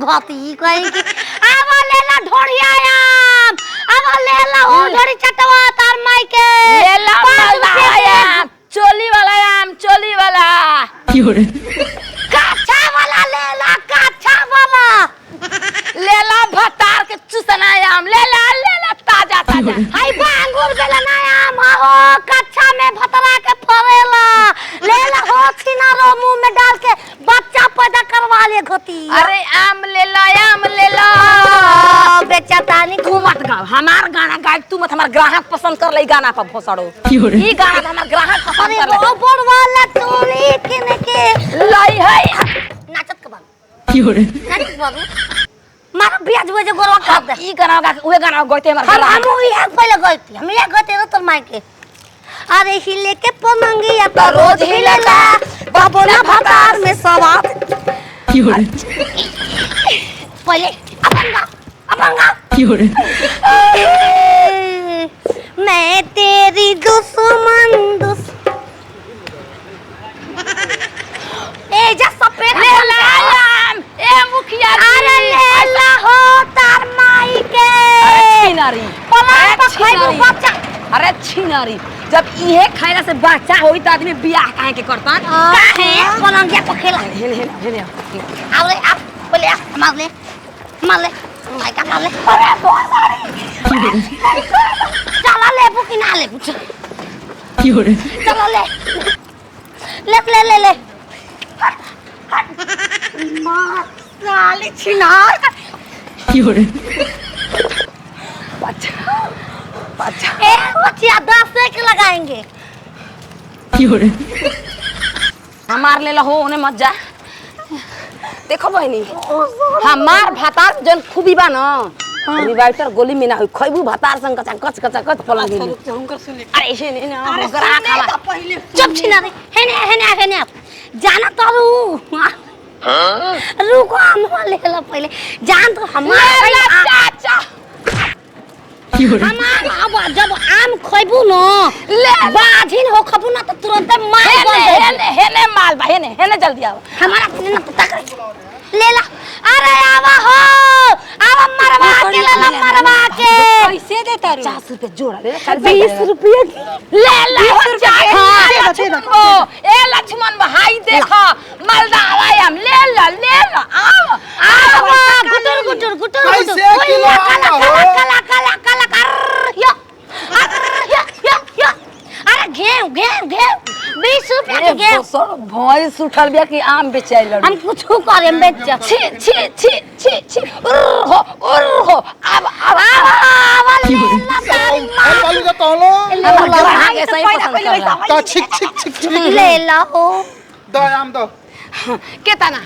घाती कहीं की अब ले ला ढोड़िया आम अब ले ला हो ढोड़ी चटवा तार माई के ले ला आम चोली वाला आम चोली वाला काछा वाला ले ला काछा वाला ले ला भतार के चुसना आम ले ला ताजा ताजा हाय बांगुर बेला ना आम हो काछा में भतरा के फरेला ले ला हो छिनारो मुंह में डाल के बच्चा पैदा करवा ले घोती अरे आम ले ला बेचा तानी तू मत गाओ हमार गाना गाय तू मत हमार ग्राहक पसंद कर ले गाना पर भोसड़ो ई गाना तो हमार ग्राहक पसंद अरे कर ले गोबर वाला टोली किने के लाई है नाचत के बाबू नाचत बाबू मार ब्याज बजे गोरवा कर दे ई गाना गा उहे गाना गइते हमार हम ये पहले गइती हम ये गइते न तोर माई के अरे हिले के पमंगिया तो रोज हिलेला बाबूना भतार में सवाद पहले अपन गा मैं तेरी दुश्मन ए जा सफेद ले ला आम ए मुखिया अरे ले ला हो तार माई के छिनारी पलान पर खाइबो बच्चा अरे छिनारी जब इहे खाइला से बच्चा होई त आदमी बियाह काहे के करता काहे पलंगिया पर खेला हेले आओ ले आप पहले आ मार ले माई का मार ले अरे बहुत सारी चला ले बुकी ना ले पूछ चलो ले मार साले छिनार बच्चा ए बच्चिया 10 एक लगाएंगे हमार ले हो ओने मत जा देखो बहनी हमार भातार जन खूबी बा न रिवाइटर गोली में ना होई खइबू भातार संग कच पलंग अरे ऐसे नहीं ना गरा खाला पहले चुप छिनारे हेने जाना तारू रुको हम ले ला पहले जान तो हमारा चाचा हमार अब जब आम खइबू न ले बाजिन हो खबू ना तो तुरंत मार हेने माल बा हेने जल्दी आओ हमारा अपने ना पता कर ले ला अरे आवा हो आवा मरवा के ले ला मरवा के कैसे देता रू 50 रुपए जोड़ा ले 20 रुपए ले ला ए लक्ष्मण भाई देखो मालदा आवाम ले ला आवा गुटर कैसे किलो काला यो अरे घेव 20 रुपया के घेव भैंस उठल बिया कि आम बेचाइल हम कुछ करे बेच छी उर्हो अब बालू का तोलो आगे सही पसंद कर ता छिक ले लो दाम दो केतना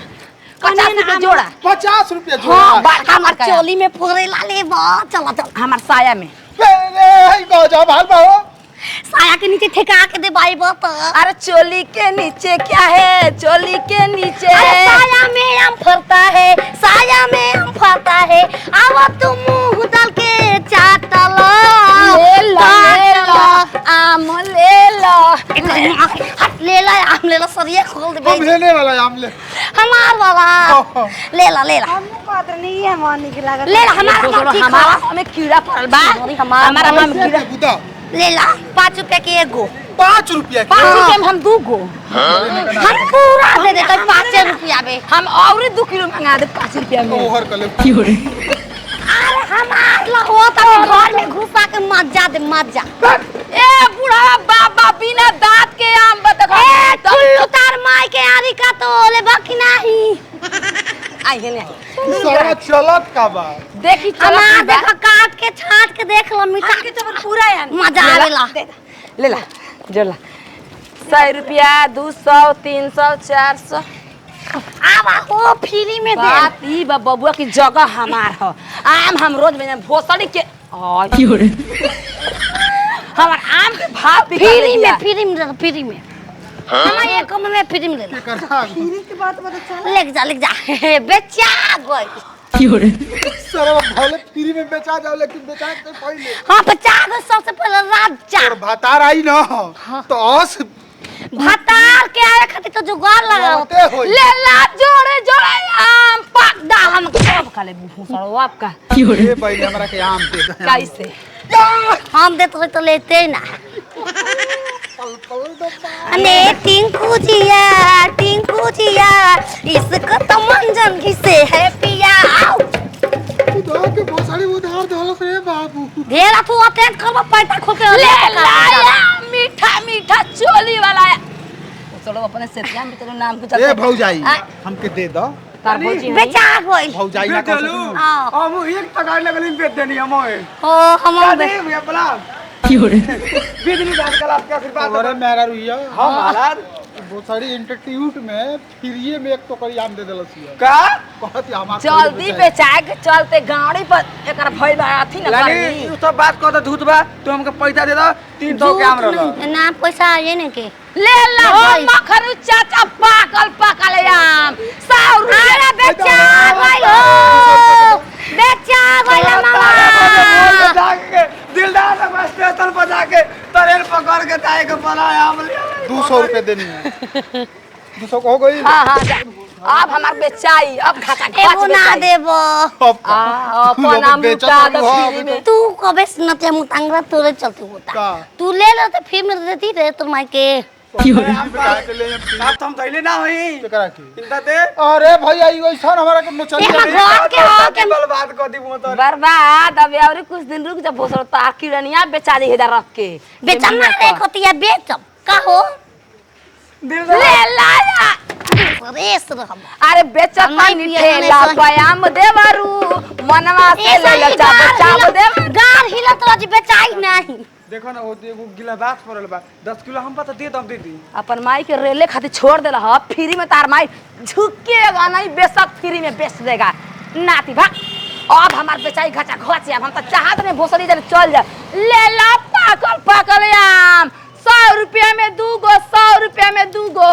50 रुपए जोड़ा 50 रुपया हां जोड़ा बात हमार चोली में फोरेला ले बा चला हमार साया में रे गजा भाल बाओ साया के नीचे ठेका के दे बाई बत अरे चोली के नीचे क्या है चोली के नीचे साया में आम फरता है साया में आम फरता है आवा तू मुंह डाल के चाटल ले लो आम ले ला आम ले ला सरिया खोल दे हम लेने वाला आम ले हमार वाला ले ला हमने बात नहीं है मानी की लागत ले ला हमारा हमें कीड़ा पड़ल बा हमारा आम कीड़ा बुदा ले ला 5 रुपए के एगो 5 रुपया 5 रुपए में हम 2 गो हम पूरा दे दे 5 रुपया में हम और 2 किलो मंगा दे 5 रुपया में ओहर कले अरे हमार ला हो त घर में घुसा के मजा दे मजा ए बूढ़ा बाबा बिना दांत के आम बता ए टुल्लू तार माई के आरी का तो ले बाकी नहीं आई है नहीं सारा चलत का बा देखी हमार देखो काट के छाट के देख लो मीठा के तो पूरा है मजा आवेला ले ला जोला 100 रुपया 200 300 400 आवा हो फ्री में दे बात ई बबुआ की जगह हमार हो आम हम रोज में भोसड़ी के हमार आम के भाव फ्री में हमारे ये कम में फ्री में देना खीरी की बात पता चला लेक जा बेचा गई सर भले फ्री में बेचा जाओ लेकिन बेचा के पहले हां बेचा गई सबसे पहले राजा और भातार आई ना तो औस भातार के आए खातिर तो जुगाड़ लगाओ होते होई ले ला जोड़े जोड़े आम पाक डाल हम का ले भूसड़ो आपका ये भाई हमरा के आम दे दो कैसे हम देते हो तो लेते ही ना। अने टिंकू जिया इसको तो मंजन घिसे है पिया। आओ उधार के भोसड़ी उधार दहलस रे बाबू। ढेरा तू अटेंड करबो पैसा खोके ले लाया मीठा मीठा चोली वाला चलो अपने सेतिया में तेरे नाम के ए भौजाई हमके दे दो। तार भौजी बेचा गई भौजाई ना कर सकूं। हां हम एक टका लगली बेच देनी हम ओए ओ हम दे भैया बला बिजली बात कल आपके आशीर्वाद अरे मेरा रुइया हां महाराज भोसड़ी इंस्टीट्यूट में फ्री में एक टोकरी आम दे देलस हिया। का कहत हम जल्दी बेचाए के चलते गाड़ी पर एकरा भई बा अथी न लानी करनी उ सब बात कर दे धूत बा तू हमके पैसा दे दो 300 के आम रहल ना पैसा ये ने के ले ला मखरू चाचा पाकल आम 100 रुपया बेचा गई हो बेचा गई मामा दिलदार से बस स्टेशन पर जाके ट्रेन पकड़ के जाए के पड़ा आम ले 200 रुपए देनी है 200 हो गई। हां हां अब हमार बेचाई अब घाटा एगो ना देबो अब अपन आम लुटा दो फ्री में तू कबे नते मुतंगरा तोरे चलते होता का तू ले ले तो फिर में देती रे तुम माई के आप हम थैले ना होई केकरा की चिंता दे अरे भैया ई ओइसन हमरा के नचल ये घर के हो के बात कर दी मोटर बर्बाद अब और कुछ दिन रुक जा भोसड़ तार किरनिया बेचा दे इधर रख के बेचना रे कोतिया बेचब का हो ले लाया रेस हम अरे बेचत नहीं नहीं पिए ठेला हमें बयाम देवरू मनवा से ले ले चाप देव गार हिलत रह बेचाई नहीं देखो ना वो एगो गिलास पड़ल बा 10 किलो हम पता दे दम दीदी अपन माई के रेले खातिर छोड़ देला ह फ्री में तार माई झुकेगा नहीं बेशक फ्री में बेच देगा नाती भाग अब हमार बेचाई घाटा घोचे अब हम तो चाहत नहीं भोसड़ी इधर चल जा ले ला पाकल आम 100 रुपया में 2 गो 100 रुपया में 2 गो